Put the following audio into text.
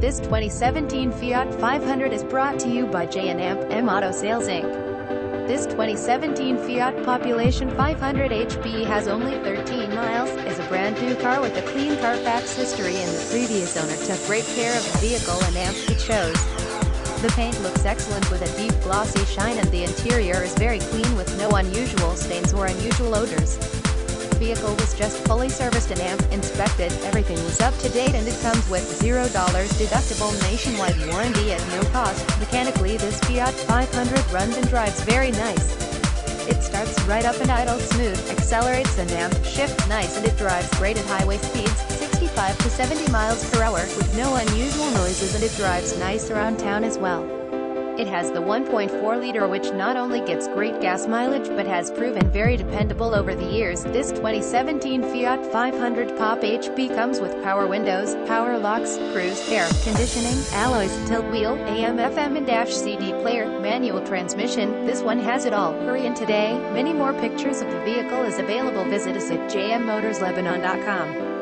This 2017 Fiat 500 is brought to you by J&M Auto Sales Inc. This 2017 Fiat Population 500 HP has only 13 miles, is a brand new car with a clean Carfax history, and the previous owner took great care of the vehicle and it shows. The paint looks excellent with a deep glossy shine, and the interior is very clean with no unusual stains or unusual odors. The vehicle was just fully serviced and inspected. Everything was up to date, and it comes with $0 deductible nationwide warranty at no cost. Mechanically, this Fiat 500 runs and drives very nice. It starts right up and idles smooth, accelerates and shifts nice, and it drives great at highway speeds, 65 to 70 miles per hour, with no unusual noises, and it drives nice around town as well. It has the 1.4-liter, which not only gets great gas mileage but has proven very dependable over the years. This 2017 Fiat 500 Pop HP comes with power windows, power locks, cruise, air conditioning, alloys, tilt wheel, AM, FM and CD player, manual transmission. This one has it all. Hurry in today. Many more pictures of the vehicle is available. Visit us at jmmotorslebanon.com.